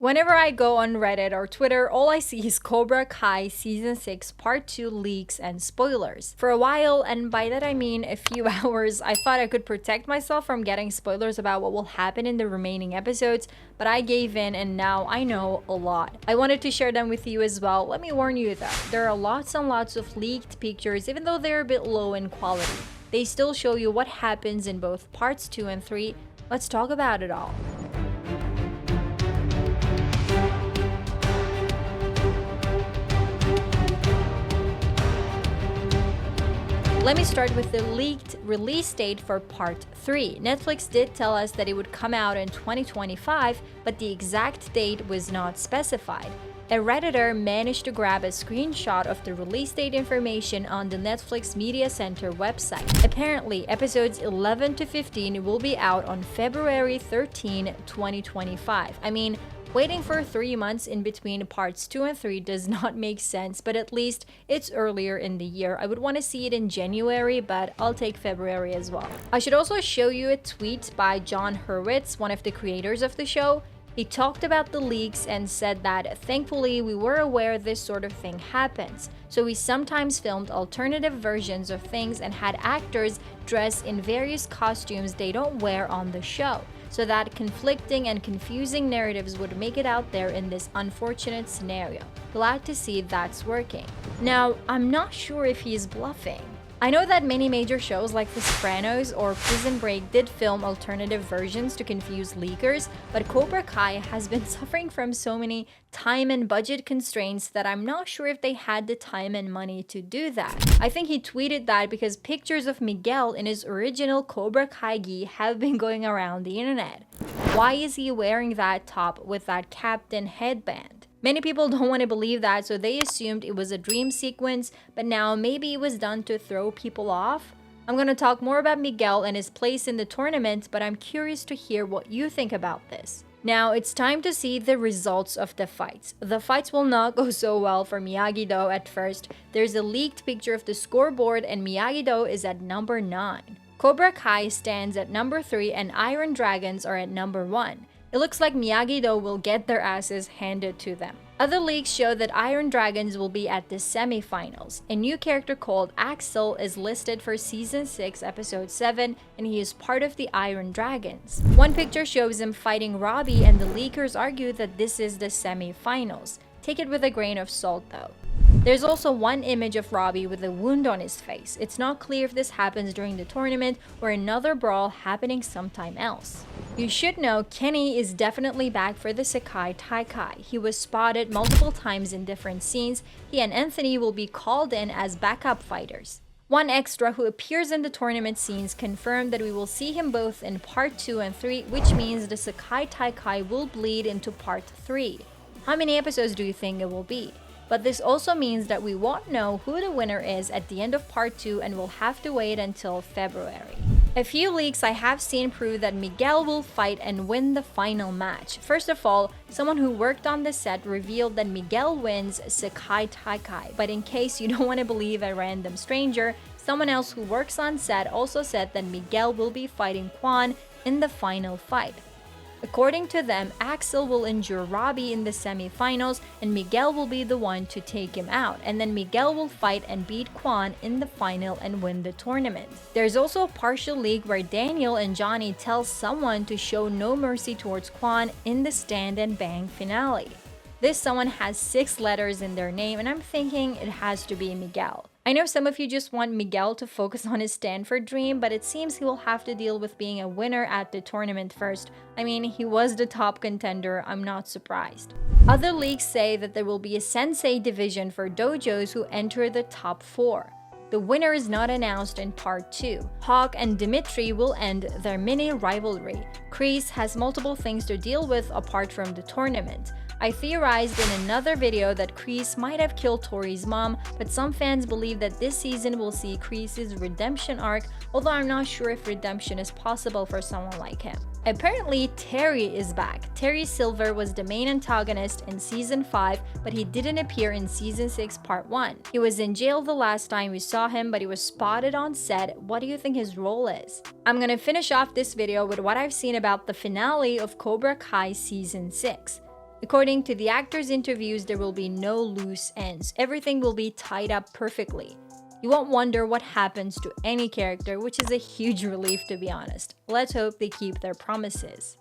Whenever I go on Reddit or Twitter, all I see is Cobra Kai Season 6 Part 2 leaks and spoilers. For a while, and by that I mean a few hours, I thought I could protect myself from getting spoilers about what will happen in the remaining episodes, but I gave in and now I know a lot. I wanted to share them with you as well. Let me warn you though, there are lots and lots of leaked pictures, even though they're a bit low in quality. They still show you what happens in both parts 2 and 3. Let's talk about it all. Let me start with the leaked release date for Part 3. Netflix did tell us that it would come out in 2025, but the exact date was not specified. A Redditor managed to grab a screenshot of the release date information on the Netflix Media Center website. Apparently, episodes 11 to 15 will be out on February 13, 2025. Waiting for 3 months in between parts 2 and 3 does not make sense, but at least it's earlier in the year. I would want to see it in January, but I'll take February as well. I should also show you a tweet by John Hurwitz, one of the creators of the show. He talked about the leaks and said that thankfully we were aware this sort of thing happens. So we sometimes filmed alternative versions of things and had actors dress in various costumes they don't wear on the show, so that conflicting and confusing narratives would make it out there in this unfortunate scenario. Glad to see that's working. Now, I'm not sure if he's bluffing. I know that many major shows like The Sopranos or Prison Break did film alternative versions to confuse leakers, but Cobra Kai has been suffering from so many time and budget constraints that I'm not sure if they had the time and money to do that. I think he tweeted that because pictures of Miguel in his original Cobra Kai gi have been going around the internet. Why is he wearing that top with that captain headband? Many people don't want to believe that, so they assumed it was a dream sequence, but now maybe it was done to throw people off? I'm going to talk more about Miguel and his place in the tournament, but I'm curious to hear what you think about this. Now, it's time to see the results of the fights. The fights will not go so well for Miyagi-Do at first. There's a leaked picture of the scoreboard and Miyagi-Do is at number 9. Cobra Kai stands at number 3 and Iron Dragons are at number 1. It looks like Miyagi-Do will get their asses handed to them. Other leaks show that Iron Dragons will be at the semi-finals. A new character called Axel is listed for Season 6, Episode 7, and he is part of the Iron Dragons. One picture shows him fighting Robbie, and the leakers argue that this is the semi-finals. Take it with a grain of salt though. There's also one image of Robbie with a wound on his face. It's not clear if this happens during the tournament or another brawl happening sometime else. You should know Kenny is definitely back for the Sakai Taai. He was spotted multiple times in different scenes. He and Anthony will be called in as backup fighters. One extra who appears in the tournament scenes confirmed that we will see him both in part 2 and 3, which means the Sakai Taai will bleed into part 3. How many episodes do you think it will be? But this also means that we won't know who the winner is at the end of part 2 and we'll have to wait until February. A few leaks I have seen prove that Miguel will fight and win the final match. First of all, someone who worked on the set revealed that Miguel wins Sakai Taai. But in case you don't want to believe a random stranger, someone else who works on set also said that Miguel will be fighting Quan in the final fight. According to them, Axel will injure Robbie in the semi-finals and Miguel will be the one to take him out, and then Miguel will fight and beat Quan in the final and win the tournament. There's also a partial leak where Daniel and Johnny tell someone to show no mercy towards Quan in the Stand and Bang finale. This someone has 6 letters in their name and I'm thinking it has to be Miguel. I know some of you just want Miguel to focus on his Stanford dream, but it seems he will have to deal with being a winner at the tournament first. He was the top contender, I'm not surprised. Other leaks say that there will be a sensei division for dojos who enter the top 4. The winner is not announced in part 2. Hawk and Dimitri will end their mini rivalry. Kreese has multiple things to deal with apart from the tournament. I theorized in another video that Kreese might have killed Tori's mom, but some fans believe that this season will see Kreese's redemption arc, although I'm not sure if redemption is possible for someone like him. Apparently, Terry is back. Terry Silver was the main antagonist in Season 5, but he didn't appear in Season 6 Part 1. He was in jail the last time we saw him, but he was spotted on set. What do you think his role is? I'm gonna finish off this video with what I've seen about the finale of Cobra Kai Season 6. According to the actors' interviews, there will be no loose ends. Everything will be tied up perfectly. You won't wonder what happens to any character, which is a huge relief to be honest. Let's hope they keep their promises.